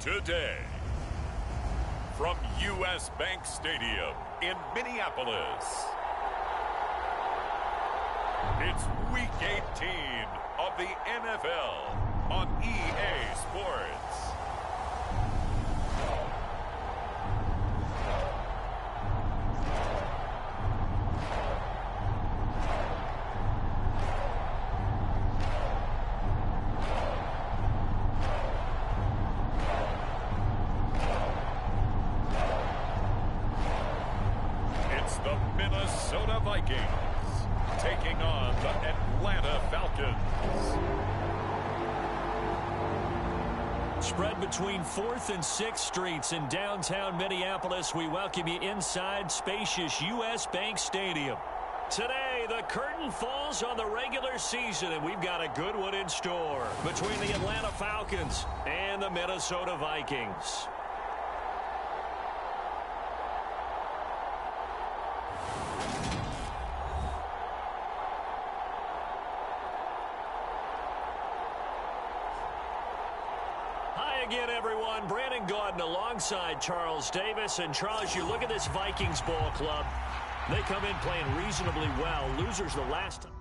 today. From U.S. Bank Stadium in Minneapolis, it's Week 18 of the NFL on EA Sports. Vikings taking on the Atlanta Falcons. Spread between 4th and 6th Streets in downtown Minneapolis. We welcome you inside spacious U.S. Bank Stadium. Today, the curtain falls on the regular season, and we've got a good one in store between the Atlanta Falcons and the Minnesota Vikings. Again, everyone, Brandon Gaudin alongside Charles Davis. And Charles, you look at this Vikings ball club. They come in playing reasonably well. Losers the last time.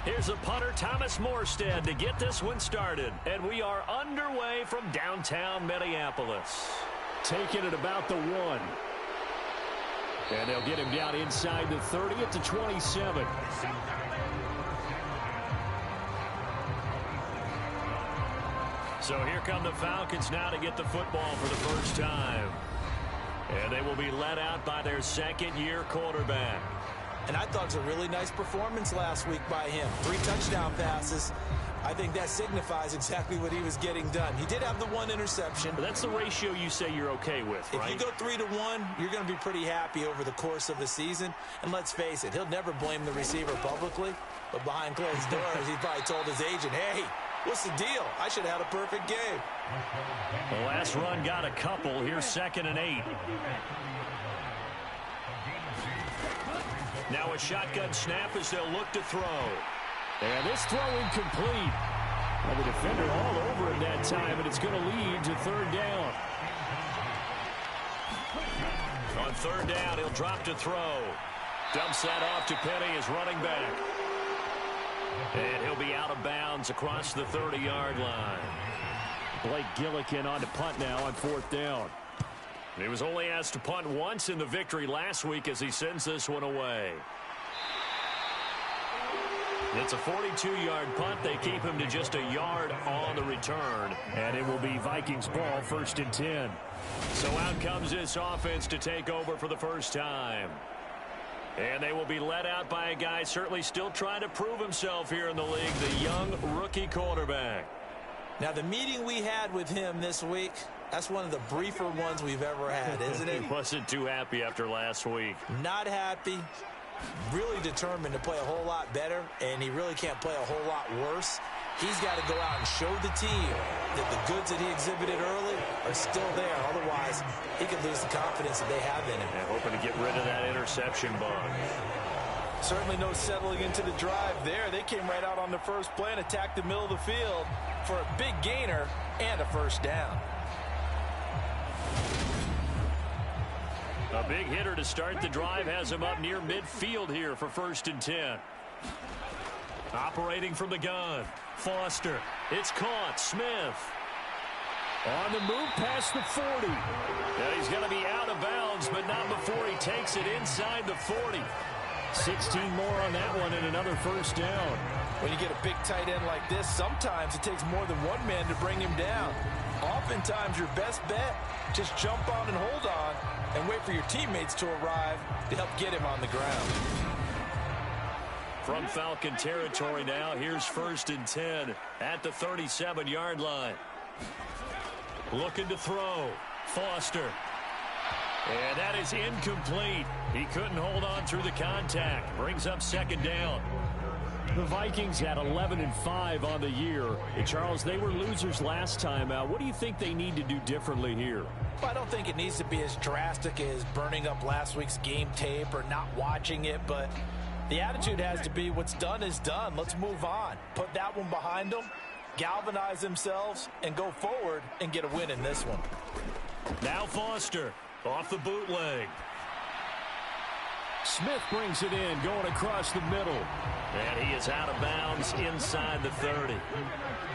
Here's a punter, Thomas Morstead, to get this one started. And we are underway from downtown Minneapolis. Taking it about the 1. And they'll get him down inside the 30 at the 27. So here come the Falcons now to get the football for the first time. And they will be led out by their second-year quarterback. And I thought it was a really nice performance last week by him. 3 touchdown passes. I think that signifies exactly what he was getting done. He did have the 1 interception. But that's the ratio you say you're okay with, right? If you go 3-to-1, you're going to be pretty happy over the course of the season. And let's face it, he'll never blame the receiver publicly. But behind closed doors, he probably told his agent, hey, what's the deal? I should have had a perfect game. The last run got a couple. Here's 2nd and 8. Now a shotgun snap as they'll look to throw. And this throw incomplete. Well, the defender all over him that time, and it's going to lead to 3rd down. On 3rd down, he'll drop to throw. Dumps that off to Penny as running back. And he'll be out of bounds across the 30-yard line. Blake Gillikin on to punt now on 4th down. He was only asked to punt once in the victory last week as he sends this one away. It's a 42-yard punt. They keep him to just a yard on the return. And it will be Vikings ball, 1st and 10. So out comes this offense to take over for the first time. And they will be led out by a guy certainly still trying to prove himself here in the league, the young rookie quarterback. Now, the meeting we had with him this week, that's one of the briefer ones we've ever had, isn't it? He wasn't too happy after last week. Not happy. Really determined to play a whole lot better, and he really can't play a whole lot worse. He's got to go out and show the team that the goods that he exhibited early are still there. Otherwise, he could lose the confidence that they have in him. And hoping to get rid of that interception bug. Certainly no settling into the drive there. They came right out on the first play and attacked the middle of the field for a big gainer and a 1st down. A big hitter to start the drive has him up near midfield here for 1st and 10. Operating from the gun. Foster. It's caught. Smith. On the move past the 40. Now he's going to be out of bounds, but not before he takes it inside the 40. 16 more on that one and another 1st down. When you get a big tight end like this, sometimes it takes more than one man to bring him down. Oftentimes your best bet, just jump on and hold on and wait for your teammates to arrive to help get him on the ground. From Falcon territory now, here's 1st and 10 at the 37-yard line. Looking to throw. Foster. And that is incomplete. He couldn't hold on through the contact. Brings up 2nd down. The Vikings at 11-5 on the year. And Charles, they were losers last time out. What do you think they need to do differently here? Well, I don't think it needs to be as drastic as burning up last week's game tape or not watching it, but the attitude has to be what's done is done. Let's move on. Put that one behind them, galvanize themselves, and go forward and get a win in this one. Now Foster off the bootleg. Smith brings it in, going across the middle. And he is out of bounds inside the 30.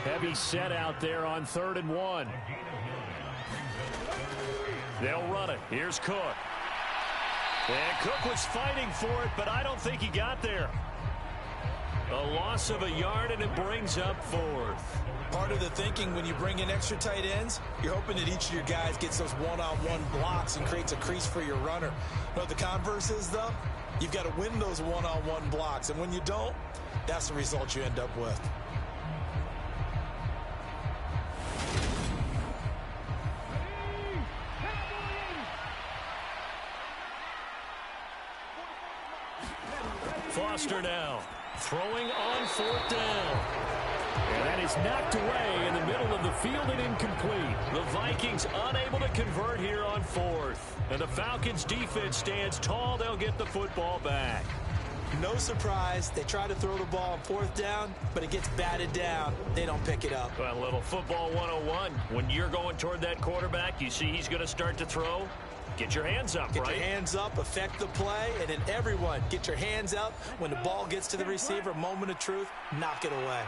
Heavy set out there on 3rd and 1. They'll run it. Here's Cook. And Cook was fighting for it, but I don't think he got there. A loss of a yard, and it brings up 4th. Part of the thinking when you bring in extra tight ends, you're hoping that each of your guys gets those one-on-one blocks and creates a crease for your runner. You know what the converse is, though? You've got to win those one-on-one blocks, and when you don't, that's the result you end up with. Foster now, throwing on 4th down. And that is knocked away in the middle of the field and incomplete. The Vikings unable to convert here on 4th. And the Falcons defense stands tall. They'll get the football back. No surprise. They try to throw the ball on 4th down, but it gets batted down. They don't pick it up. Well, a little football 101. When you're going toward that quarterback, you see he's going to start to throw. Get your hands up, right? Get your hands up, affect the play, and then everyone get your hands up. When the ball gets to the receiver, moment of truth, knock it away.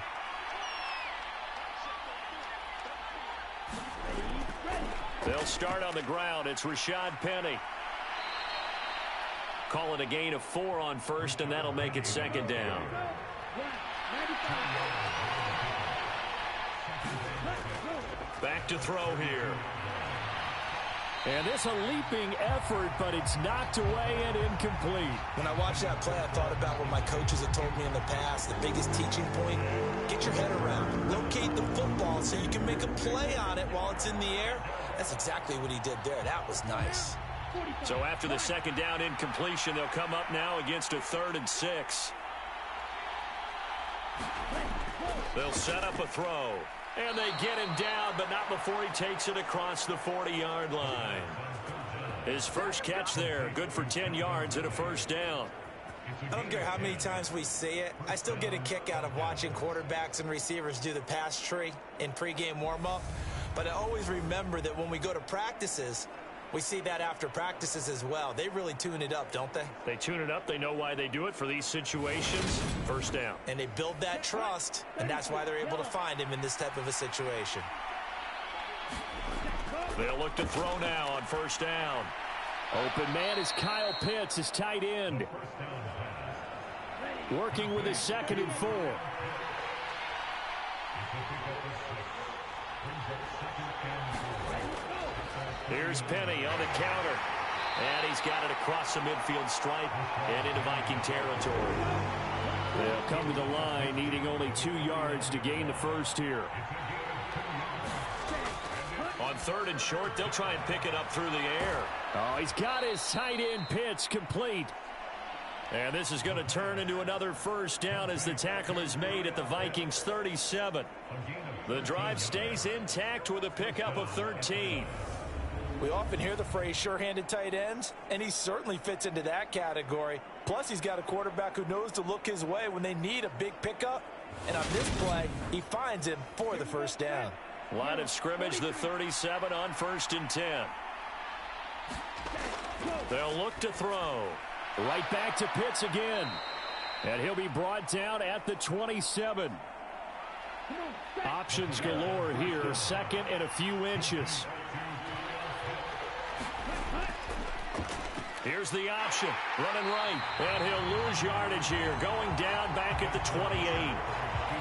They'll start on the ground. It's Rashad Penny. Call it a gain of 4 on 1st, and that'll make it 2nd down. Back to throw here. And it's a leaping effort, but it's knocked away and incomplete. When I watched that play, I thought about what my coaches have told me in the past. The biggest teaching point, get your head around. Locate the football so you can make a play on it while it's in the air. That's exactly what he did there. That was nice. So after the 2nd down incompletion, they'll come up now against a 3rd and 6. They'll set up a throw. And they get him down, but not before he takes it across the 40-yard line. His first catch there, good for 10 yards and a 1st down. I don't care how many times we see it. I still get a kick out of watching quarterbacks and receivers do the pass tree in pregame warm-up. But I always remember that when we go to practices, we see that after practices as well. They really tune it up, don't they? They tune it up. They know why they do it for these situations. 1st down. And they build that trust, and that's why they're able to find him in this type of a situation. They'll look to throw now on 1st down. Open man is Kyle Pitts, his tight end. Working with his 2nd and 4. Here's Penny on the counter. And he's got it across the midfield stripe and into Viking territory. They'll come to the line, needing only 2 yards to gain the 1st here. On 3rd and short, they'll try and pick it up through the air. Oh, he's got his tight end Pitts complete. And this is going to turn into another 1st down as the tackle is made at the Vikings 37. The drive stays intact with a pickup of 13. We often hear the phrase sure-handed tight ends, and he certainly fits into that category. Plus, he's got a quarterback who knows to look his way when they need a big pickup. And on this play, he finds him for the 1st down. Line of scrimmage, the 37 on 1st and 10. They'll look to throw. Right back to Pitts again. And he'll be brought down at the 27. Options galore here. 2nd and a few inches. Here's the option, running right, and he'll lose yardage here, going down back at the 28.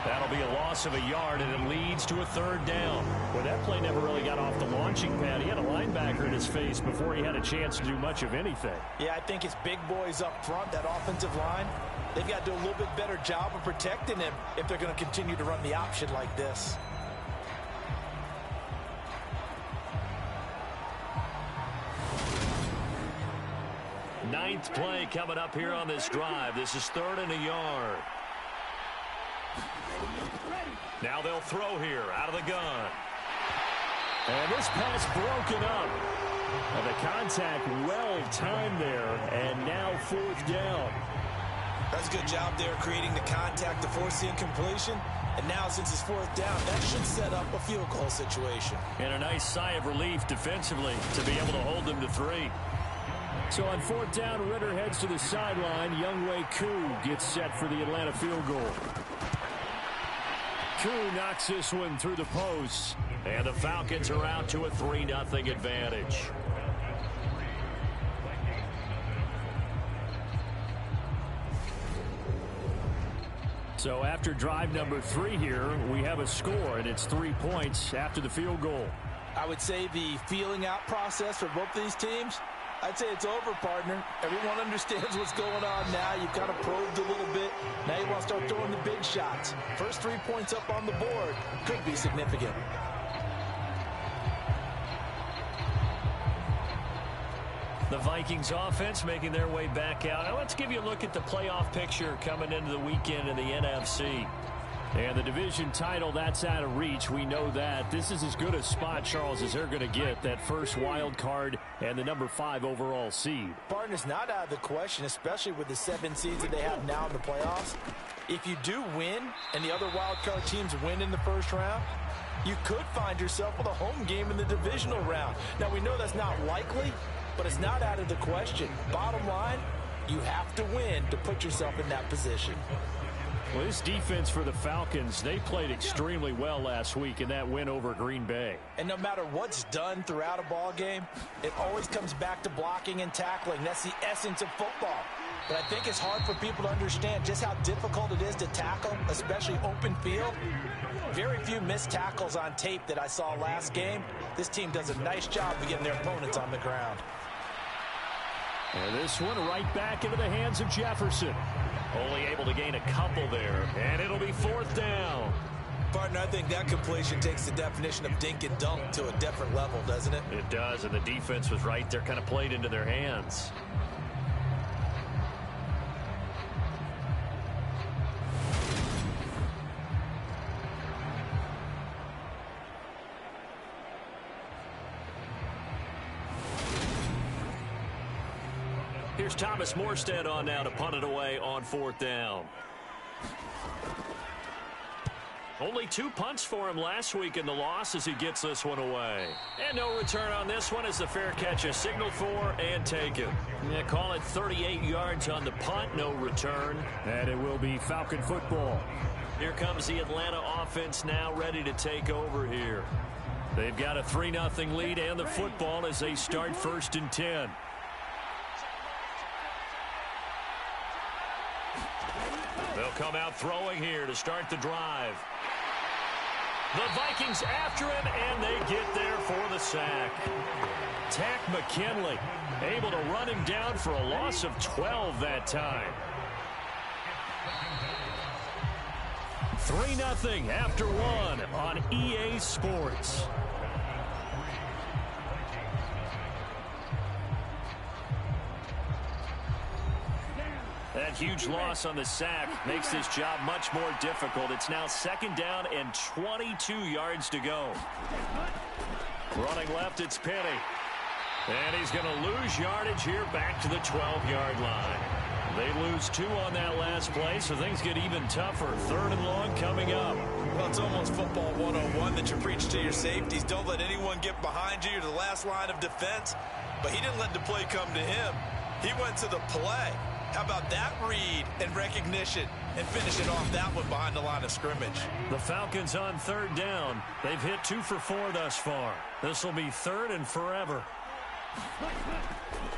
That'll be a loss of a yard, and it leads to a 3rd down. Well, that play never really got off the launching pad. He had a linebacker in his face before he had a chance to do much of anything. Yeah, I think it's big boys up front, that offensive line. They've got to do a little bit better job of protecting him if they're going to continue to run the option like this. Ninth play coming up here on this drive. This is 3rd and a yard. Now they'll throw here out of the gun. And this pass broken up. And the contact well timed there, and now 4th down. That's a good job there creating the contact to force the incompletion. And now since it's 4th down, that should set up a field goal situation. And a nice sigh of relief defensively to be able to hold them to 3. So on 4th down, Ritter heads to the sideline. Younghoe Koo gets set for the Atlanta field goal. Koo knocks this one through the post. And the Falcons are out to a 3-0 advantage. So after drive number 3 here, we have a score, and it's 3 points after the field goal. I would say the feeling out process for both these teams, I'd say it's over, partner. Everyone understands what's going on now. You've kind of probed a little bit. Now you want to start throwing the big shots. First 3 points up on the board could be significant. The Vikings offense making their way back out. Now let's give you a look at the playoff picture coming into the weekend in the NFC. And the division title, that's out of reach. We know that. This is as good a spot, Charles, as they're going to get. That first wild card and the number 5 overall seed. Partner's not out of the question, especially with the 7 seeds that they have now in the playoffs. If you do win and the other wild card teams win in the first round, you could find yourself with a home game in the divisional round. Now, we know that's not likely, but it's not out of the question. Bottom line, you have to win to put yourself in that position. Well, this defense for the Falcons, they played extremely well last week in that win over Green Bay. And no matter what's done throughout a ball game, it always comes back to blocking and tackling. That's the essence of football. But I think it's hard for people to understand just how difficult it is to tackle, especially open field. Very few missed tackles on tape that I saw last game. This team does a nice job of getting their opponents on the ground. And this one right back into the hands of Jefferson. Only able to gain a couple there, and it'll be 4th down. Partner, I think that completion takes the definition of dink and dunk to a different level, doesn't it? It does, and the defense was right there, kind of played into their hands. Here's Thomas Morstead on now to punt it away on 4th down. Only 2 punts for him last week in the loss as he gets this one away. And no return on this one as the fair catch is signaled for and taken. Yeah, call it 38 yards on the punt, no return. And it will be Falcon football. Here comes the Atlanta offense now ready to take over here. They've got a 3-0 lead and the football as they start 1st and 10. They'll come out throwing here to start the drive. The Vikings after him, and they get there for the sack. Tack McKinley able to run him down for a loss of 12 that time. 3-0 after 1 on EA Sports. That huge loss on the sack makes this job much more difficult. It's now 2nd down and 22 yards to go. Running left, it's Penny. And he's going to lose yardage here back to the 12-yard line. They lose 2 on that last play, so things get even tougher. 3rd and long coming up. Well, it's almost football 101 that you preach to your safeties. Don't let anyone get behind you. You're the last line of defense. But he didn't let the play come to him. He went to the play. How about that read and recognition and finishing off that one behind the line of scrimmage? The Falcons on 3rd down. They've hit 2 for 4 thus far. This will be 3rd and forever.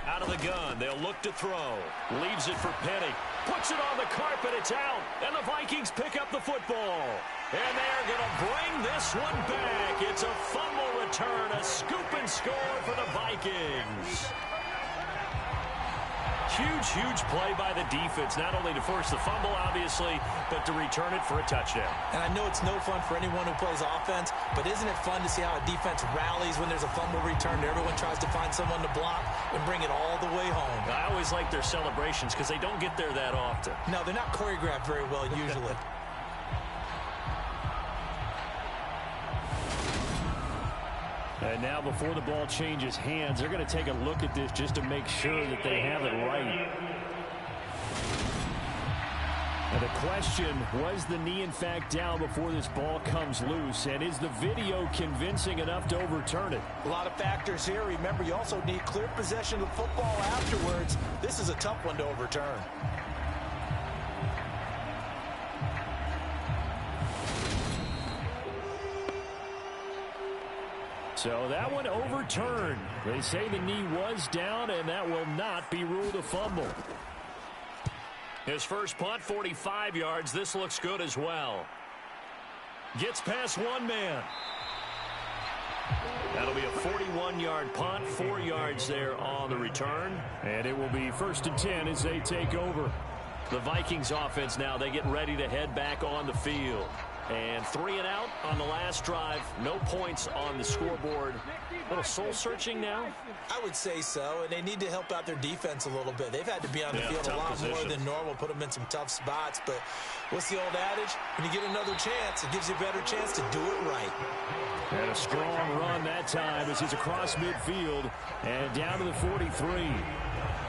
Out of the gun, they'll look to throw. Leaves it for Penny. Puts it on the carpet, it's out. And the Vikings pick up the football. And they're going to bring this one back. It's a fumble return, a scoop and score for the Vikings. Huge play by the defense, not only to force the fumble, obviously, but to return it for a touchdown. And I know it's no fun for anyone who plays offense, but isn't it fun to see how a defense rallies when there's a fumble return? Everyone tries to find someone to block and bring it all the way home. I always like their celebrations because they don't get there that often. No, they're not choreographed very well usually. And now before the ball changes hands, they're going to take a look at this just to make sure that they have it right. And the question, was the knee in fact down before this ball comes loose? And is the video convincing enough to overturn it? A lot of factors here. Remember, you also need clear possession of the football afterwards. This is a tough one to overturn. So that one overturned. They say the knee was down, and that will not be ruled a fumble. His first punt, 45 yards. This looks good as well. Gets past one man. That'll be a 41-yard punt, 4 yards there on the return. And it will be 1st and 10 as they take over. The Vikings offense now, they get ready to head back on the field. And 3 and out on the last drive. No points on the scoreboard. A little soul-searching now? I would say so, and they need to help out their defense a little bit. They've had to be on the field a lot more than normal, put them in some tough spots. But what's the old adage? When you get another chance, it gives you a better chance to do it right. And a strong run that time as he's across midfield and down to the 43.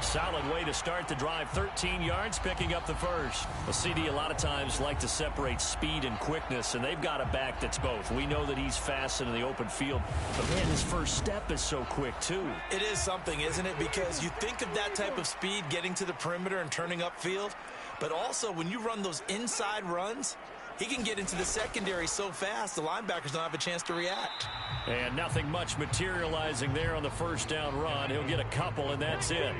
Solid way to start the drive. 13 yards, picking up the first. Well, CD, a lot of times like to separate speed and quickness, and they've got a back that's both. We know that he's fast in the open field, but man, his first step is so quick too. It is something, isn't it? Because you think of that type of speed getting to the perimeter and turning upfield, but also when you run those inside runs, he can get into the secondary so fast the linebackers don't have a chance to react. And nothing much materializing there on the first down run. He'll get a couple, and that's it.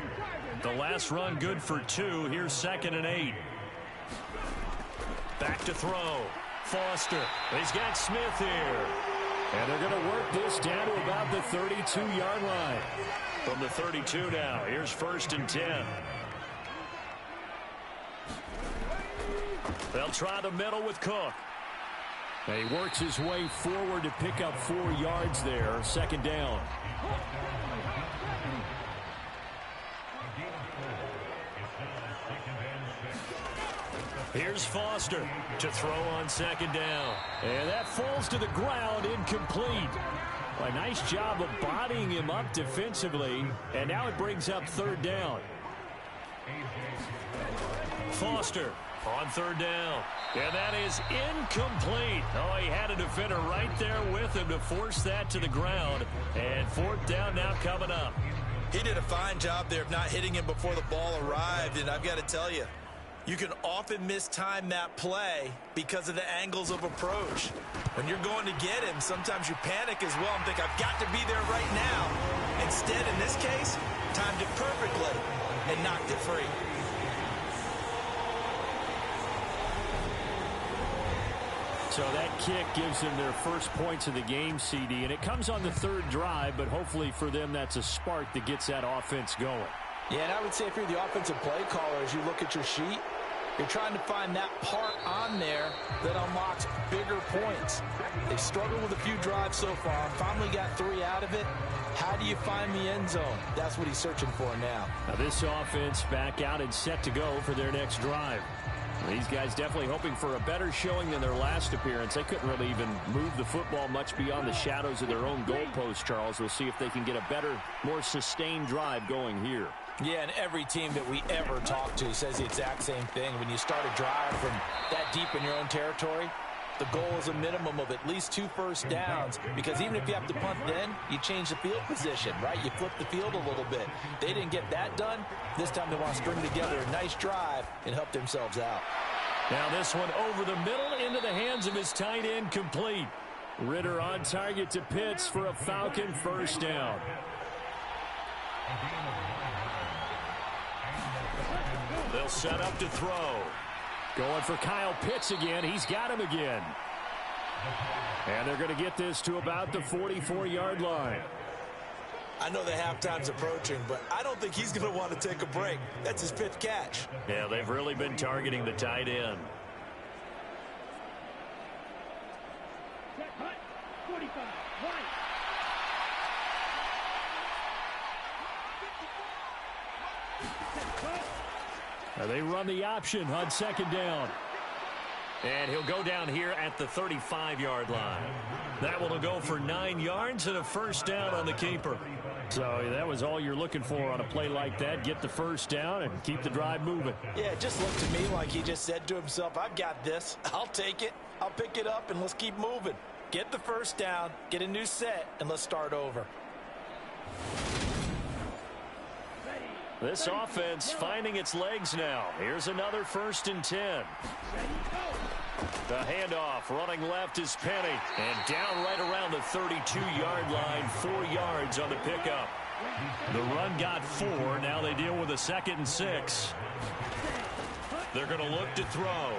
The last run good for 2. Here's 2nd and 8. Back to throw. Foster. He's got Smith here. And they're going to work this down to about the 32-yard line. From the 32 now, here's 1st and 10. They'll try the middle with Cook. And he works his way forward to pick up 4 yards there. 2nd down. Here's Foster to throw on 2nd down. And that falls to the ground, incomplete. A nice job of bodying him up defensively. And now it brings up 3rd down. Foster on 3rd down. And that is incomplete. Oh, he had a defender right there with him to force that to the ground. And 4th down now coming up. He did a fine job there of not hitting him before the ball arrived. And I've got to tell you, you can often mistime that play because of the angles of approach. When you're going to get him, sometimes you panic as well and think, I've got to be there right now. Instead, in this case, timed it perfectly and knocked it free. So that kick gives them their first points of the game, CD, and it comes on the 3rd drive, but hopefully for them that's a spark that gets that offense going. Yeah, and I would say if you're the offensive play caller, as you look at your sheet, you're trying to find that part on there that unlocks bigger points. They've struggled with a few drives so far, finally got 3 out of it. How do you find the end zone? That's what he's searching for now. Now this offense back out and set to go for their next drive. These guys definitely hoping for a better showing than their last appearance. They couldn't really even move the football much beyond the shadows of their own goalpost, Charles. We'll see if they can get a better, more sustained drive going here. Yeah, and every team that we ever talk to says the exact same thing. When you start a drive from that deep in your own territory, the goal is a minimum of at least 2 first downs, because even if you have to punt then, you change the field position, right? You flip the field a little bit. They didn't get that done. This time they want to string together a nice drive and help themselves out. Now this one over the middle into the hands of his tight end, complete. Ritter on target to Pitts for a Falcon first down. They'll set up to throw. Going for Kyle Pitts again. He's got him again. And they're going to get this to about the 44-yard line. I know the halftime's approaching, but I don't think he's going to want to take a break. That's his 5th catch. Yeah, they've really been targeting the tight end. Now they run the option on 2nd down. And he'll go down here at the 35-yard line. That one will go for 9 yards and a first down on the keeper. So that was all you're looking for on a play like that. Get the first down and keep the drive moving. Yeah, it just looked to me like he just said to himself, I've got this. I'll take it. I'll pick it up, and let's keep moving. Get the first down, get a new set, and let's start over. This offense finding its legs now. Here's another 1st and 10. The handoff running left is Penny. And down right around the 32-yard line, 4 yards on the pickup. The run got 4. Now they deal with a 2nd and 6. They're going to look to throw.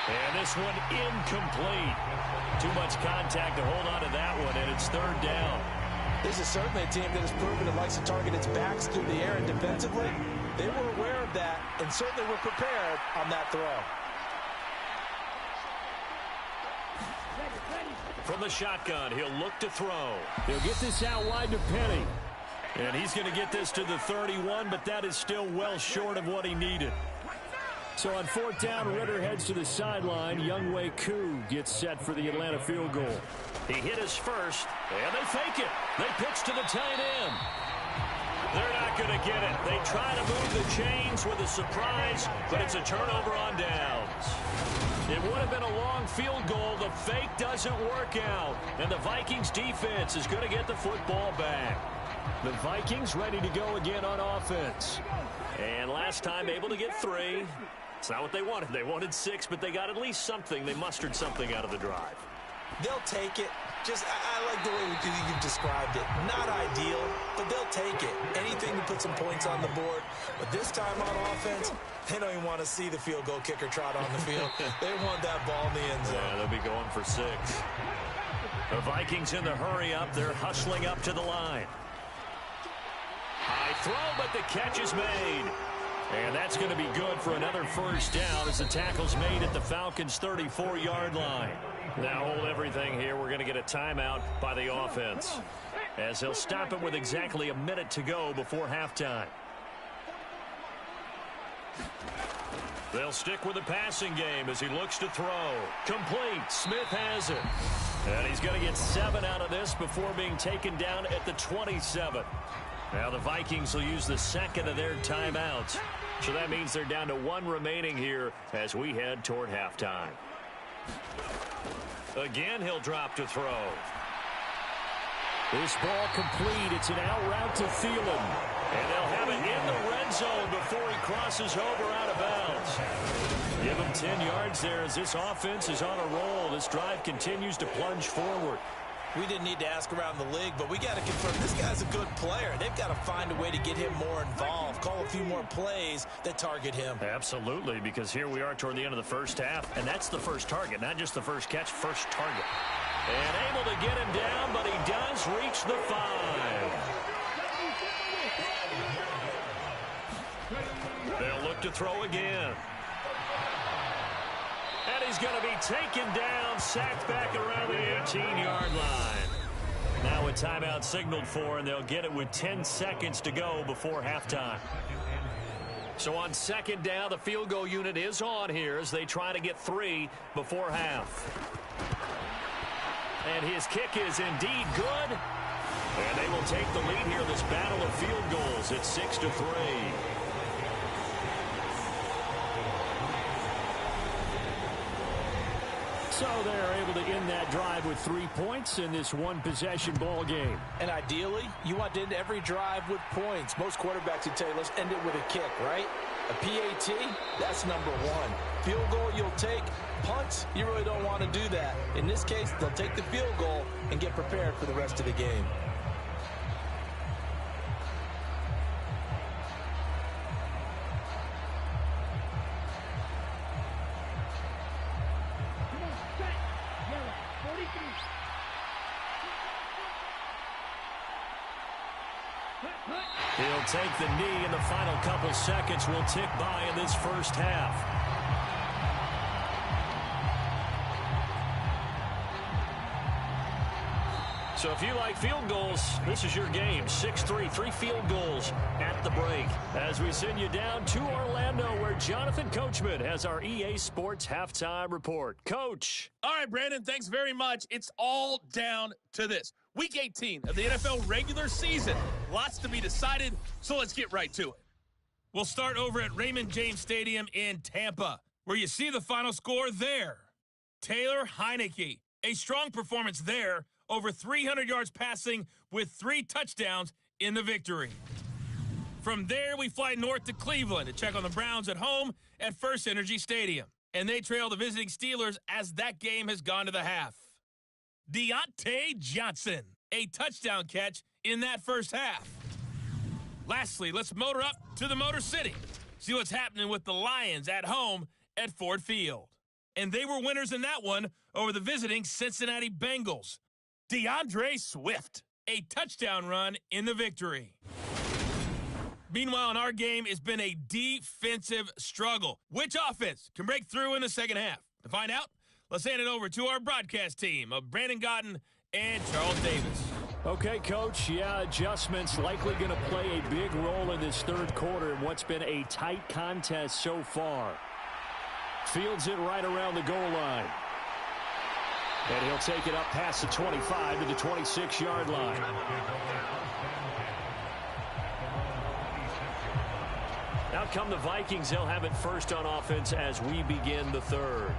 And this one incomplete. Too much contact to hold on to that one, and it's 3rd down. This is certainly a team that has proven it likes to target its backs through the air, and defensively, they were aware of that and certainly were prepared on that throw. From the shotgun, he'll look to throw. He'll get this out wide to Penny. And he's going to get this to the 31, but that is still well short of what he needed. So on 4th down, Ritter heads to the sideline. Younghoe Koo gets set for the Atlanta field goal. He hit his first, and they fake it. They pitch to the tight end. They're not going to get it. They try to move the chains with a surprise, but it's a turnover on downs. It would have been a long field goal. The fake doesn't work out, and the Vikings defense is going to get the football back. The Vikings ready to go again on offense. And last time able to get 3. It's not what they wanted. They wanted 6, but they got at least something. They mustered something out of the drive. They'll take it. I like the way you've described it. Not ideal, but they'll take it. Anything to put some points on the board. But this time on offense, they don't even want to see the field goal kicker trot on the field. They want that ball in the end zone. Yeah, they'll be going for 6. The Vikings in the hurry up. They're hustling up to the line. High throw, but the catch is made. And that's going to be good for another first down as the tackle's made at the Falcons' 34-yard line. Now hold everything here. We're going to get a timeout by the offense, as they'll stop it with exactly a minute to go before halftime. They'll stick with the passing game as he looks to throw. Complete. Smith has it. And he's going to get 7 out of this before being taken down at the 27. Now the Vikings will use the second of their timeouts. So that means they're down to 1 remaining here as we head toward halftime. Again, he'll drop to throw. This ball complete. It's an out route to Thielen. And they'll have it in the red zone before he crosses over out of bounds. Give him 10 yards there as this offense is on a roll. This drive continues to plunge forward. We didn't need to ask around the league, but we got to confirm this guy's a good player. They've got to find a way to get him more involved, call a few more plays that target him. Absolutely, because here we are toward the end of the first half, and that's the first target, not just the first catch, first target. And able to get him down, but he does reach the 5. They'll look to throw again. And he's going to be taken down, sacked back around the 18-yard line. Now a timeout signaled for, and they'll get it with 10 seconds to go before halftime. So on 2nd down, the field goal unit is on here as they try to get 3 before half. And his kick is indeed good. And they will take the lead here in this battle of field goals. It's 6-3. So they're able to end that drive with 3 points in this one-possession ball game. And ideally, you want to end every drive with points. Most quarterbacks would tell you, let's end it with a kick, right? A PAT, that's number 1. Field goal, you'll take. Punts, you really don't want to do that. In this case, they'll take the field goal and get prepared for the rest of the game. He'll take the knee, and the final couple seconds will tick by in this first half. So if you like field goals, this is your game. 6-3, 3 field goals at the break. As we send you down to Orlando, where Jonathan Coachman has our EA Sports Halftime Report. Coach. All right, Brandon, thanks very much. It's all down to this. Week 18 of the NFL regular season. Lots to be decided, so let's get right to it. We'll start over at Raymond James Stadium in Tampa, where you see the final score there. Taylor Heineke, a strong performance there, over 300 yards passing with 3 touchdowns in the victory. From there, we fly north to Cleveland to check on the Browns at home at First Energy Stadium. And they trail the visiting Steelers as that game has gone to the half. Deontay Johnson, a touchdown catch in that first half. Lastly, let's motor up to the Motor City. See what's happening with the Lions at home at Ford Field. And they were winners in that one over the visiting Cincinnati Bengals. DeAndre Swift, a touchdown run in the victory. Meanwhile, in our game, it's been a defensive struggle. Which offense can break through in the second half? To find out, let's hand it over to our broadcast team of Brandon Godden and Charles Davis. Okay, Coach, adjustments likely going to play a big role in this third quarter in what's been a tight contest so far. Fields it right around the goal line. And he'll take it up past the 25 to the 26-yard line. Out come the Vikings. They'll have it first on offense as we begin the third.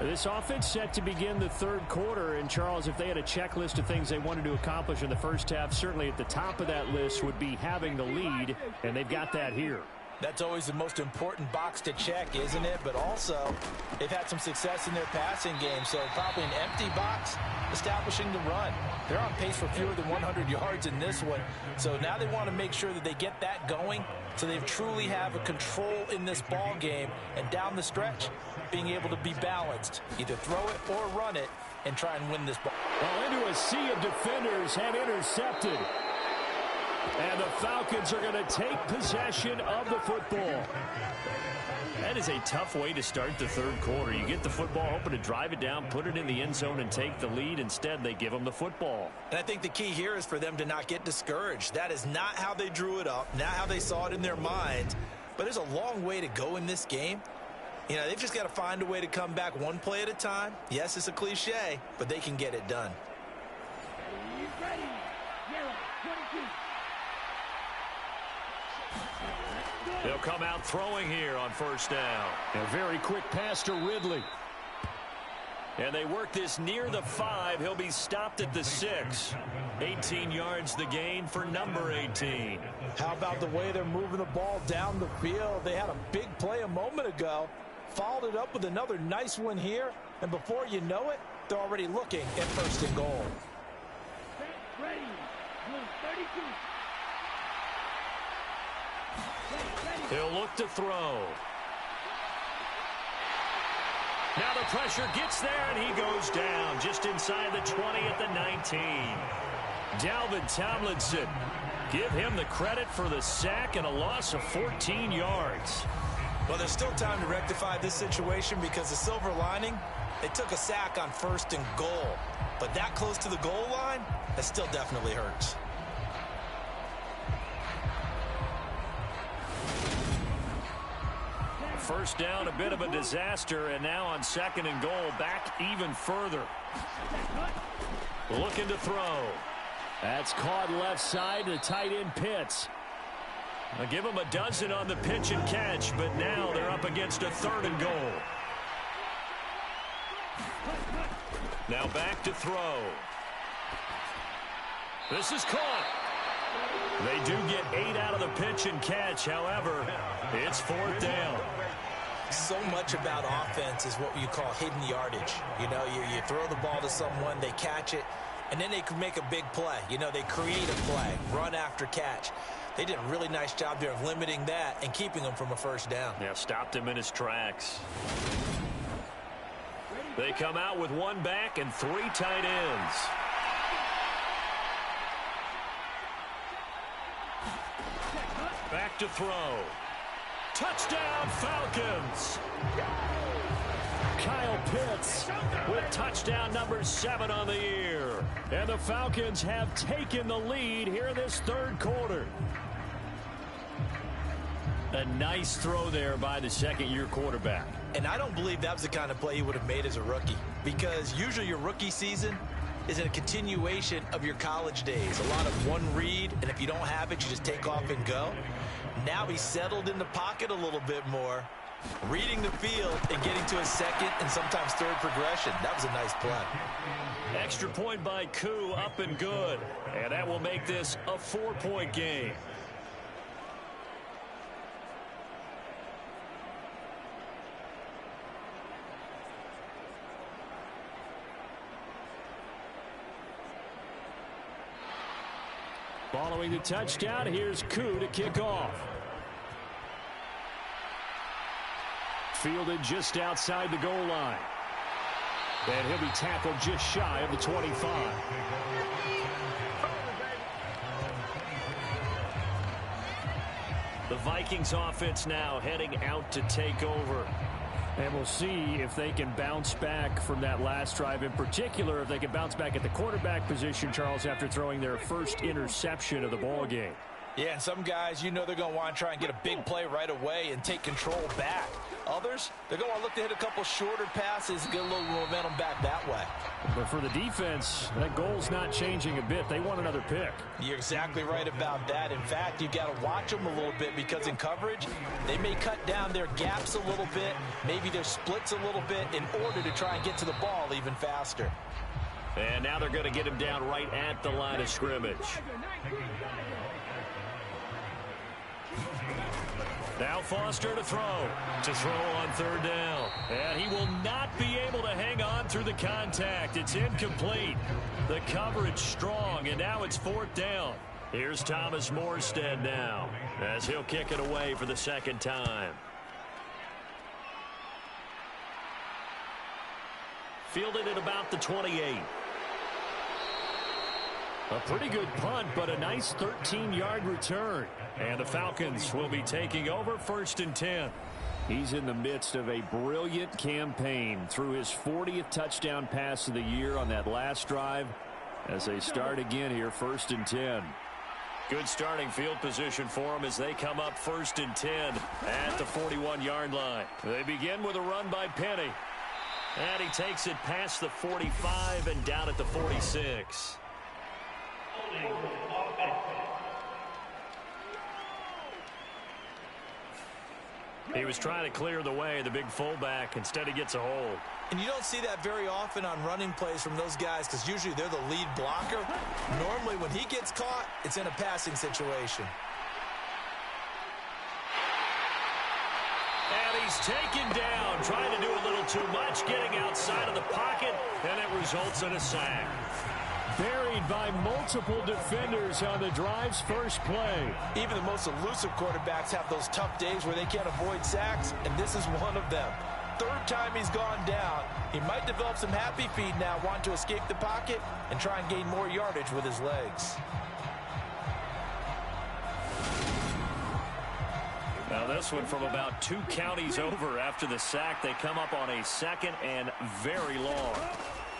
This offense set to begin the third quarter. And, Charles, if they had a checklist of things they wanted to accomplish in the first half, certainly at the top of that list would be having the lead, and they've got that here. That's always the most important box to check, isn't it? But also, they've had some success in their passing game, so probably an empty box establishing the run. They're on pace for fewer than 100 yards in this one, so now they want to make sure that they get that going so they truly have a control in this ball game, and down the stretch, being able to be balanced, either throw it or run it, and try and win this ball. Well, into a sea of defenders and intercepted. And the Falcons are going to take possession of the football. That is a tough way to start the third quarter. You get the football, hoping to drive it down, put it in the end zone, and take the lead. Instead, they give them the football. And I think the key here is for them to not get discouraged. That is not how they drew it up, not how they saw it in their minds. But there's a long way to go in this game. You know, they've just got to find a way to come back one play at a time. Yes, it's a cliche, but they can get it done. They'll come out throwing here on first down. A very quick pass to Ridley. And they work this near the 5. He'll be stopped at the 6. 18 yards the gain for number 18. How about the way they're moving the ball down the field? They had a big play a moment ago. Followed it up with another nice one here. And before you know it, they're already looking at first and goal. Ready. 32. He'll look to throw. Now the pressure gets there, and he goes down just inside the 20 at the 19. Dalvin Tomlinson, give him the credit for the sack and a loss of 14 yards. Well, there's still time to rectify this situation because the silver lining, they took a sack on first and goal. But that close to the goal line, that still definitely hurts. First down, a bit of a disaster, and now on second and goal, back even further. Looking to throw. That's caught left side to tight end Pitts. I'll give them a dozen on the pitch and catch, but now they're up against a third and goal. Now back to throw. This is caught. They do get 8 out of the pitch and catch. However, it's fourth down. So much about offense is what you call hidden yardage. You know, you throw the ball to someone, they catch it, and then they can make a big play. You know, they create a play, run after catch. They did a really nice job there of limiting that and keeping him from a first down. Yeah, stopped him in his tracks. They come out with one back and 3 tight ends. Back to throw. Touchdown, Falcons. Kyle Pitts with touchdown number 7 on the year. And the Falcons have taken the lead here in this third quarter. A nice throw there by the second-year quarterback. And I don't believe that was the kind of play he would have made as a rookie, because usually your rookie season is a continuation of your college days. A lot of one read, and if you don't have it, you just take off and go. Now he's settled in the pocket a little bit more, reading the field and getting to a second and sometimes third progression. That was a nice play. Extra point by Koo, up and good. And that will make this a 4-point game. Following the touchdown, here's Koo to kick off. Fielded just outside the goal line. And he'll be tackled just shy of the 25. The Vikings offense now heading out to take over. And we'll see if they can bounce back from that last drive. In particular, if they can bounce back at the quarterback position, Charles, after throwing their first interception of the ball game. Yeah, and some guys, you know they're going to want to try and get a big play right away and take control back. Others, they're going to want to look to hit a couple shorter passes and get a little momentum back that way. But for the defense, that goal's not changing a bit. They want another pick. You're exactly right about that. In fact, you've got to watch them a little bit, because in coverage, they may cut down their gaps a little bit, maybe their splits a little bit, in order to try and get to the ball even faster. And now they're going to get him down right at the line of scrimmage. Now Foster to throw on third down. And he will not be able to hang on through the contact. It's incomplete. The coverage strong, and now it's fourth down. Here's Thomas Morstead now, as he'll kick it away for the second time. Fielded at about the 28. A pretty good punt, but a nice 13-yard return. And the Falcons will be taking over, 1st and 10. He's in the midst of a brilliant campaign through his 40th touchdown pass of the year on that last drive, as they start again here, 1st and 10. Good starting field position for them as they come up 1st and 10 at the 41-yard line. They begin with a run by Penny. And he takes it past the 45 and down at the 46. He was trying to clear the way, the big fullback. Instead, he gets a hold. And you don't see that very often on running plays from those guys, because usually they're the lead blocker. Normally, when he gets caught, it's in a passing situation. And he's taken down, trying to do a little too much, getting outside of the pocket, and it results in a sack. Buried by multiple defenders on the drive's first play. Even the most elusive quarterbacks have those tough days where they can't avoid sacks, and this is one of them. Third time he's gone down. He might develop some happy feet now, want to escape the pocket and try and gain more yardage with his legs. Now this one from about 2 counties over after the sack. They come up on a 2nd and very long.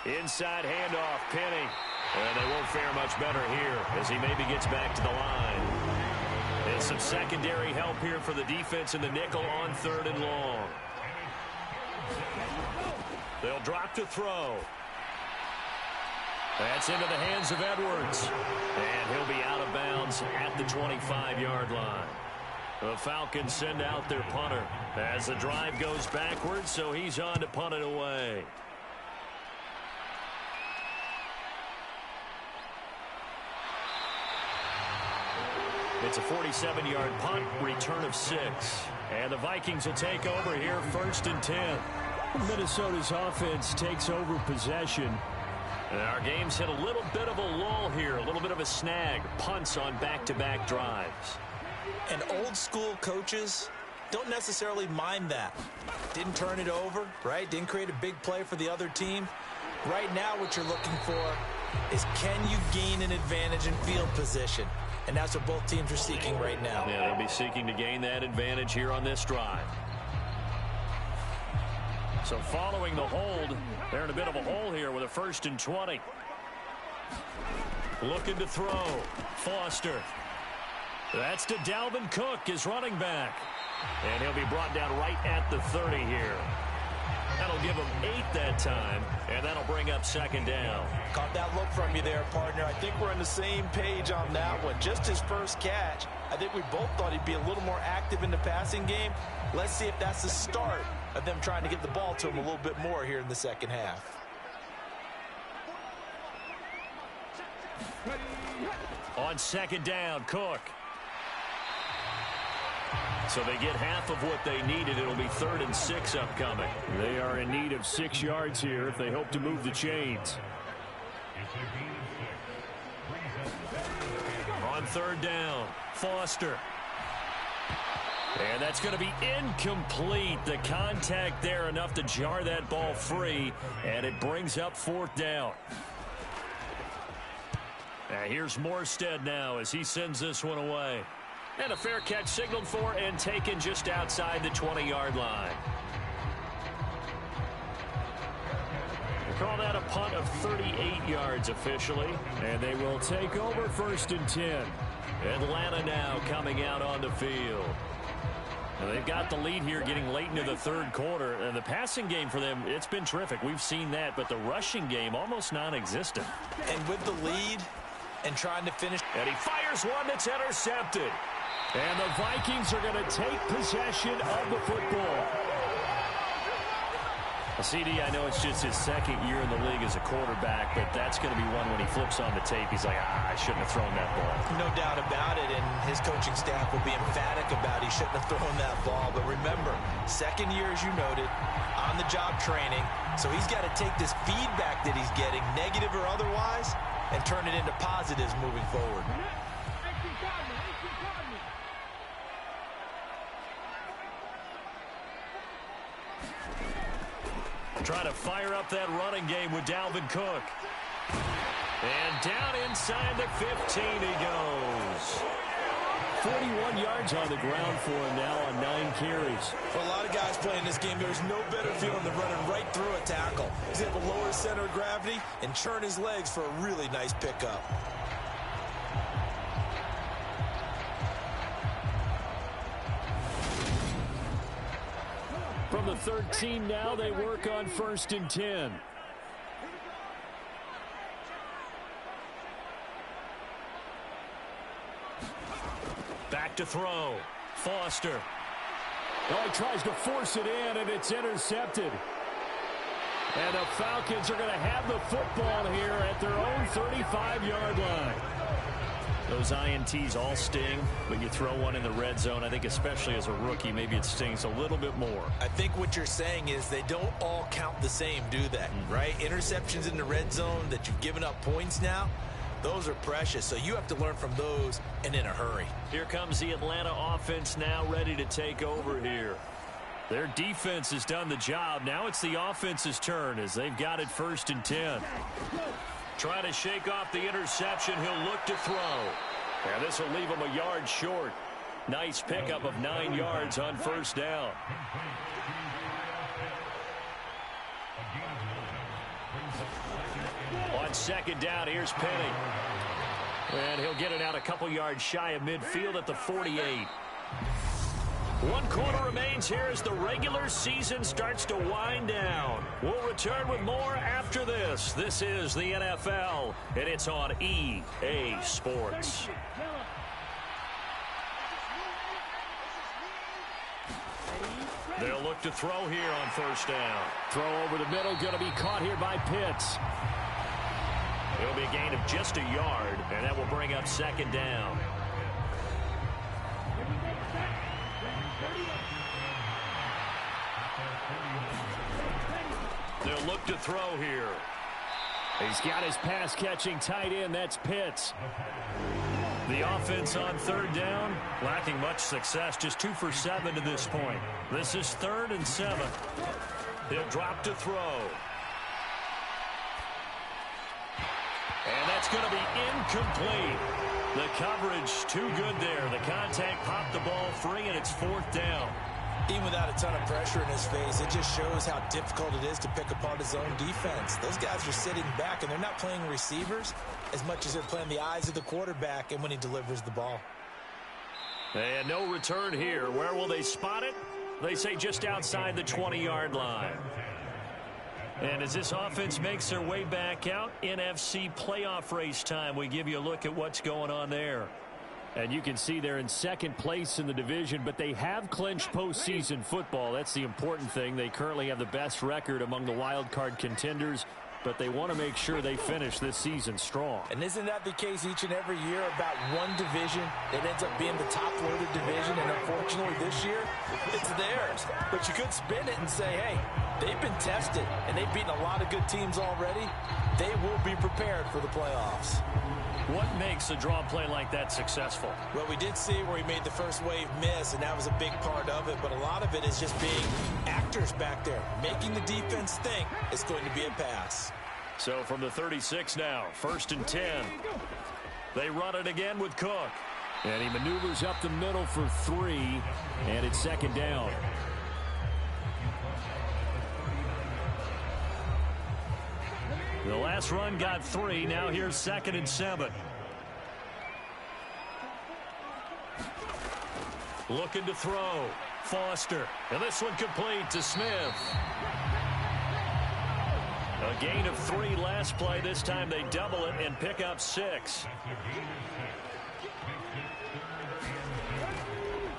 Inside handoff, Penny. And they won't fare much better here as he maybe gets back to the line. And some secondary help here for the defense in the nickel on 3rd and long. They'll drop to throw. That's into the hands of Edwards. And he'll be out of bounds at the 25-yard line. The Falcons send out their punter as the drive goes backwards, so he's on to punt it away. It's a 47-yard punt, return of 6. And the Vikings will take over here, 1st and 10. Minnesota's offense takes over possession. And our game's hit a little bit of a lull here, a little bit of a snag. Punts on back-to-back drives. And old-school coaches don't necessarily mind that. Didn't turn it over, right? Didn't create a big play for the other team. Right now what you're looking for is, can you gain an advantage in field position? And that's what both teams are seeking right now. Yeah, they'll be seeking to gain that advantage here on this drive. So following the hold, they're in a bit of a hole here with a 1st and 20. Looking to throw. Foster. That's to Dalvin Cook, his running back. And he'll be brought down right at the 30 here. That'll give him 8 that time, and that'll bring up 2nd down. Caught that look from you there, partner. I think we're on the same page on that one. Just his first catch. I think we both thought he'd be a little more active in the passing game. Let's see if that's the start of them trying to get the ball to him a little bit more here in the second half. On 2nd down, Cook. So they get half of what they needed. It'll be 3rd and 6 upcoming. They are in need of 6 yards here if they hope to move the chains. On 3rd down, Foster. And that's going to be incomplete. The contact there enough to jar that ball free, and it brings up 4th down. Now here's Morstead now as he sends this one away. And a fair catch signaled for and taken just outside the 20-yard line. They call that a punt of 38 yards officially. And they will take over 1st and 10. Atlanta now coming out on the field. Now they've got the lead here getting late into the 3rd quarter. And the passing game for them, it's been terrific. We've seen that. But the rushing game almost non-existent. And with the lead and trying to finish. And he fires one that's intercepted. And the Vikings are going to take possession of the football. CD, I know it's just his 2nd year in the league as a quarterback, but that's going to be one when he flips on the tape. He's like, I shouldn't have thrown that ball. No doubt about it, and his coaching staff will be emphatic about he shouldn't have thrown that ball. But remember, 2nd year, as you noted, on-the-job training, so he's got to take this feedback that he's getting, negative or otherwise, and turn it into positives moving forward. Trying to fire up that running game with Dalvin Cook. And down inside the 15 he goes. 41 yards on the ground for him now on 9 carries. For a lot of guys playing this game, there's no better feeling than running right through a tackle. He's able to lower his center of gravity and churn his legs for a really nice pickup. From the 13 now, they work on 1st and 10. Back to throw. Foster. Oh, he tries to force it in, and it's intercepted. And the Falcons are going to have the football here at their own 35-yard line. Those INTs all sting, but you throw one in the red zone. I think especially as a rookie, maybe it stings a little bit more. I think what you're saying is they don't all count the same, do they? Right? Interceptions in the red zone that you've given up points now, those are precious. So you have to learn from those and in a hurry. Here comes the Atlanta offense now ready to take over here. Their defense has done the job. Now it's the offense's turn as they've got it 1st and 10. Trying to shake off the interception. He'll look to throw. And this will leave him a yard short. Nice pickup of 9 yards on 1st down. On 2nd down, here's Penny. And he'll get it out a couple yards shy of midfield at the 48. 1 quarter remains here as the regular season starts to wind down. We'll return with more after this. This is the NFL, and it's on EA Sports. They'll look to throw here on 1st down. Throw over the middle, going to be caught here by Pitts. It'll be a gain of just a yard, and that will bring up 2nd down. They'll look to throw here. He's got his pass-catching tight end. That's Pitts. The offense on 3rd down, lacking much success, just 2 for 7 to this point. This is 3rd and 7. He'll drop to throw. And that's going to be incomplete. The coverage too good there. The contact popped the ball free, and it's 4th down. Even without a ton of pressure in his face, it just shows how difficult it is to pick apart his own defense. Those guys are sitting back, and they're not playing receivers as much as they're playing the eyes of the quarterback and when he delivers the ball. And no return here. Where will they spot it? They say just outside the 20-yard line. And as this offense makes their way back out, NFC playoff race time, we give you a look at what's going on there. And you can see they're in second place in the division, but they have clinched postseason football. That's the important thing. They currently have the best record among the wild card contenders, but they want to make sure they finish this season strong. And isn't that the case each and every year about one division that ends up being the top-loaded division? And unfortunately this year, it's theirs. But you could spin it and say, hey, they've been tested, and they've beaten a lot of good teams already. They will be prepared for the playoffs. What makes a draw play like that successful? Well, we did see where he made the first wave miss, and that was a big part of it. But a lot of it is just being actors back there, making the defense think it's going to be a pass. So from the 36 now, 1st and 10. They run it again with Cook. And he maneuvers up the middle for 3, and it's 2nd down. The last run got 3. Now here's 2nd and 7. Looking to throw. Foster. And this one complete to Smith. A gain of 3 last play. This time they double it and pick up 6.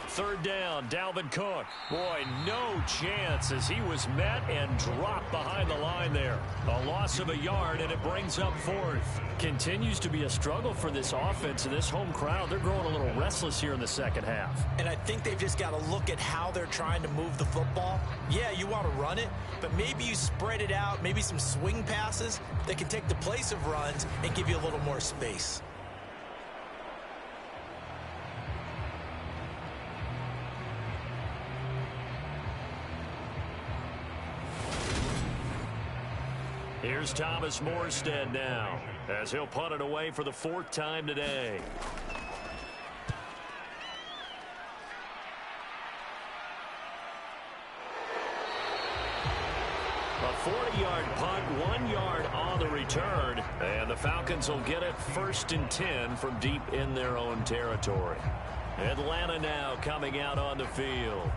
3rd down, Dalvin Cook. Boy, no chance as he was met and dropped behind the line there. A loss of a yard, and it brings up 4th. Continues to be a struggle for this offense and this home crowd. They're growing a little restless here in the second half. And I think they've just got to look at how they're trying to move the football. Yeah, you want to run it, but maybe you spread it out, maybe some swing passes that can take the place of runs and give you a little more space. Here's Thomas Morstead now, as he'll punt it away for the 4th time today. A 40-yard punt, 1 yard on the return, and the Falcons will get it 1st and 10 from deep in their own territory. Atlanta now coming out on the field.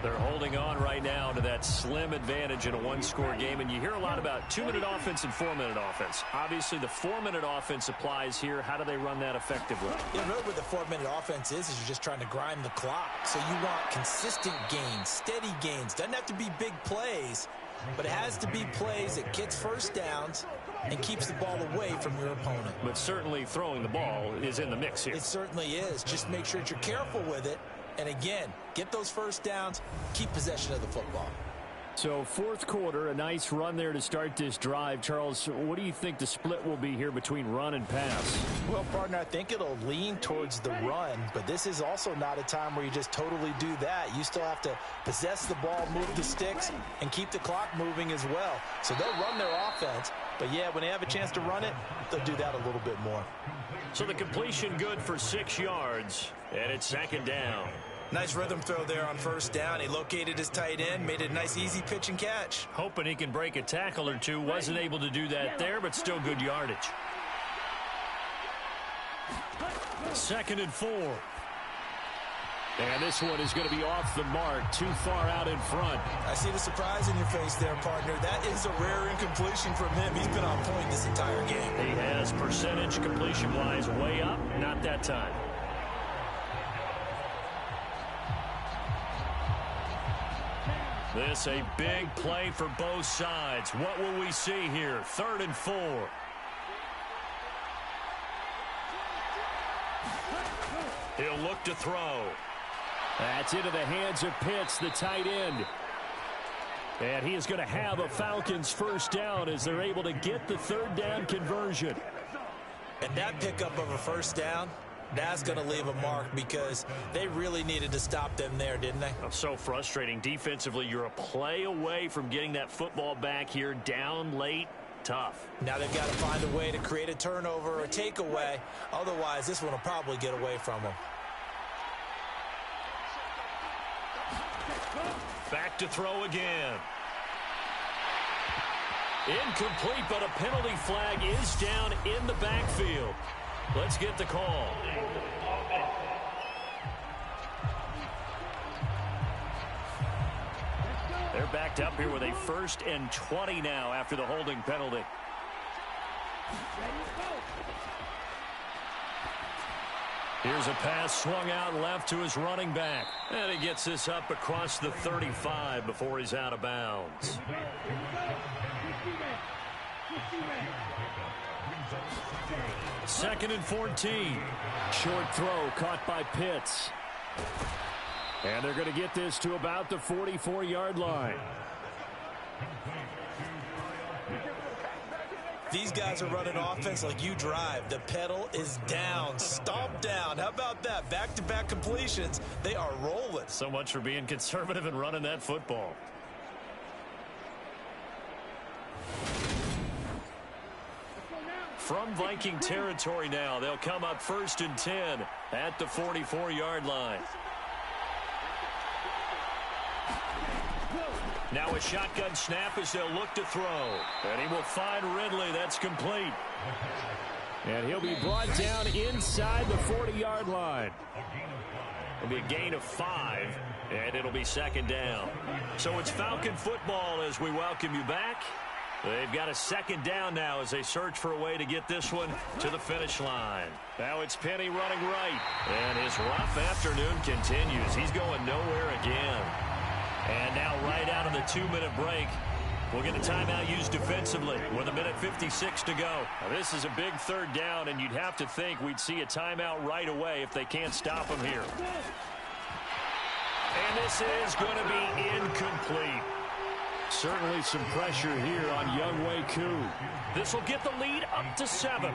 They're holding on right now to that slim advantage in a 1-score game, and you hear a lot about 2-minute offense and 4-minute offense. Obviously, the 4-minute offense applies here. How do they run that effectively? Yeah, really what the 4-minute offense is you're just trying to grind the clock. So you want consistent gains, steady gains. Doesn't have to be big plays, but it has to be plays that gets first downs and keeps the ball away from your opponent. But certainly throwing the ball is in the mix here. It certainly is. Just make sure that you're careful with it. And again, get those first downs, keep possession of the football. So 4th quarter, a nice run there to start this drive. Charles, what do you think the split will be here between run and pass? Well, partner, I think it'll lean towards the run, but this is also not a time where you just totally do that. You still have to possess the ball, move the sticks, and keep the clock moving as well. So they'll run their offense, but yeah, when they have a chance to run it, they'll do that a little bit more. So the completion good for 6 yards, and it's 2nd down. Nice rhythm throw there on 1st down. He located his tight end, made it a nice easy pitch and catch. Hoping he can break a tackle or two. Wasn't able to do that there, but still good yardage. 2nd and 4. And this one is going to be off the mark, too far out in front. I see the surprise in your face there, partner. That is a rare incompletion from him. He's been on point this entire game. He has percentage completion-wise way up. Not that time. This a big play for both sides. What will we see here? 3rd and 4. He'll look to throw. That's into the hands of Pitts, the tight end. And he is going to have a Falcons 1st down as they're able to get the 3rd down conversion. And that pickup of a 1st down, that's going to leave a mark because they really needed to stop them there, didn't they? So frustrating. Defensively, you're a play away from getting that football back here down late. Tough. Now they've got to find a way to create a turnover or a takeaway. Otherwise, this one will probably get away from them. Back to throw again. Incomplete, but a penalty flag is down in the backfield. Let's get the call. They're backed up here with a 1st and 20 now after the holding penalty. Here's a pass swung out left to his running back. And he gets this up across the 35 before he's out of bounds. 2nd and 14. Short throw caught by Pitts. And they're going to get this to about the 44-yard line. These guys are running offense like you drive. The pedal is down, stomp down. How about that? Back-to-back completions. They are rolling. So much for being conservative and running that football. From Viking territory now, they'll come up 1st and 10 at the 44-yard line. Now a shotgun snap as they'll look to throw. And he will find Ridley. That's complete. And he'll be brought down inside the 40-yard line. It'll be a gain of 5, and it'll be 2nd down. So it's Falcon football as we welcome you back. They've got a 2nd down now as they search for a way to get this one to the finish line. Now it's Penny running right. And his rough afternoon continues. He's going nowhere again. And now right out of the 2-minute break, we'll get a timeout used defensively with 1:56 to go. Now this is a big 3rd down, and you'd have to think we'd see a timeout right away if they can't stop him here. And this is going to be incomplete. Certainly some pressure here on Younghoe Koo. This will get the lead up to 7.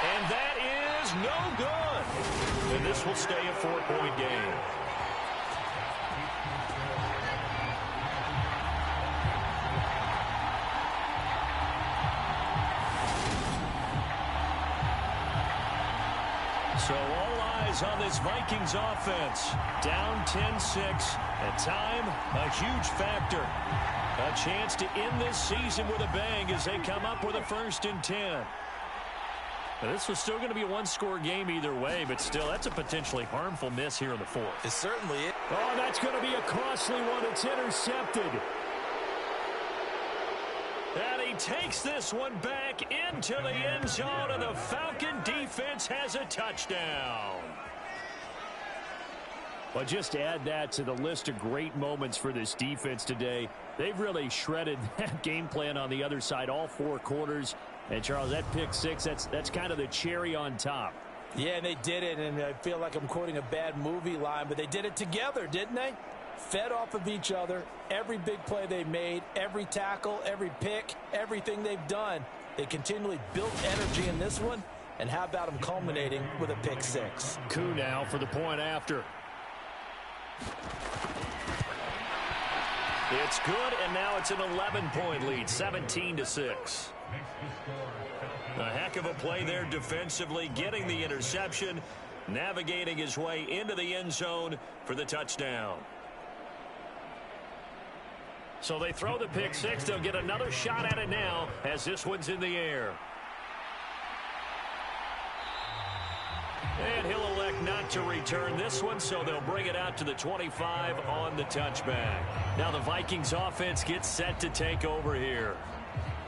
And that is no good. And this will stay a 4-point game. So all eyes on this Vikings offense. Down 10-6. At time, a huge factor. A chance to end this season with a bang as they come up with a 1st and 10. Now, this was still going to be a 1-score game either way, but still, that's a potentially harmful miss here in the 4th. It certainly is. Oh, that's going to be a costly one. It's intercepted. And he takes this one back into the end zone, and the Falcon defense has a touchdown. Well, just add that to the list of great moments for this defense today. They've really shredded that game plan on the other side all 4 quarters. And, Charles, that pick 6, that's kind of the cherry on top. Yeah, and they did it, and I feel like I'm quoting a bad movie line, but they did it together, didn't they? Fed off of each other, every big play they made, every tackle, every pick, everything they've done. They continually built energy in this one, and how about them culminating with a pick 6? Koo now for the point after. It's good, and now it's an 11-point lead, 17-6. A heck of a play there defensively, getting the interception, navigating his way into the end zone for the touchdown. So they throw the pick 6. They'll get another shot at it now as this one's in the air. And he'll elect not to return this one, so they'll bring it out to the 25 on the touchback. Now the Vikings offense gets set to take over here.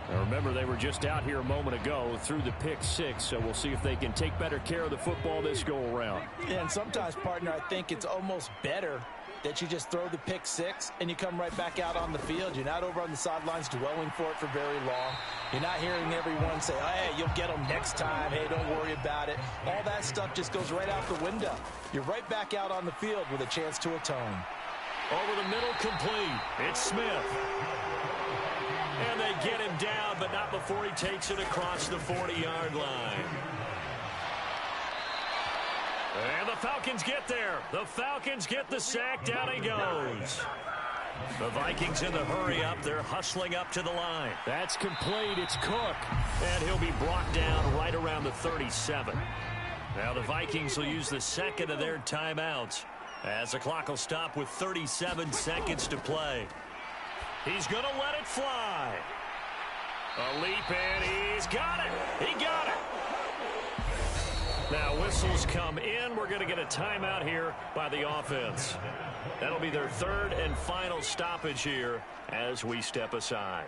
Now remember, they were just out here a moment ago through the pick 6, so we'll see if they can take better care of the football this go-around. Yeah, and sometimes, partner, I think it's almost better that you just throw the pick 6 and you come right back out on the field. You're not over on the sidelines dwelling for it for very long. You're not hearing everyone say, oh, hey, you'll get them next time. Hey, don't worry about it. All that stuff just goes right out the window. You're right back out on the field with a chance to atone. Over the middle, complete. It's Smith. And they get him down, but not before he takes it across the 40-yard line. And the Falcons get there. The Falcons get the sack. Down he goes. The Vikings in the hurry up. They're hustling up to the line. That's complete. It's Cook. And he'll be brought down right around the 37. Now the Vikings will use the second of their timeouts As the clock will stop with 37 seconds to play. He's going to let it fly. A leap, and he's got it. He got it. Now whistles come in. We're going to get a timeout here by the offense. That'll be their third and final stoppage here as we step aside.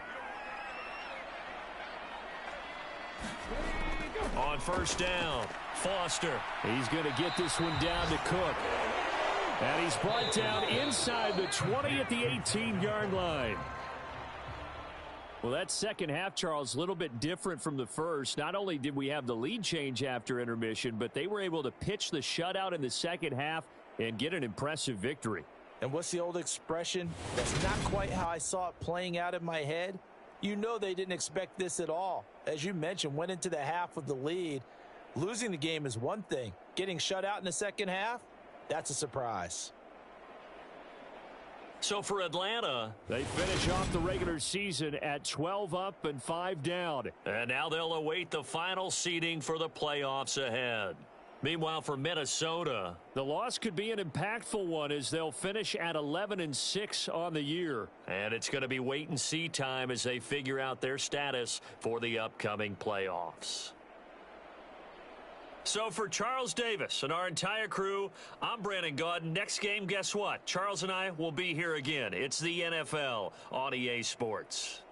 On first down, Foster. He's going to get this one down to Cook. And he's brought down inside the 20 at the 18-yard line. Well, that second half, Charles, a little bit different from the first. Not only did we have the lead change after intermission, but they were able to pitch the shutout in the second half and get an impressive victory. And what's the old expression? That's not quite how I saw it playing out in my head. You know they didn't expect this at all. As you mentioned, went into the half with the lead. Losing the game is one thing. Getting shut out in the second half, that's a surprise. So for Atlanta, they finish off the regular season at 12 up and 5 down. And now they'll await the final seeding for the playoffs ahead. Meanwhile, for Minnesota, the loss could be an impactful one as they'll finish at 11-6 on the year. And it's going to be wait-and-see time as they figure out their status for the upcoming playoffs. So for Charles Davis and our entire crew, I'm Brandon Gaudin. Next game, guess what? Charles and I will be here again. It's the NFL on EA Sports.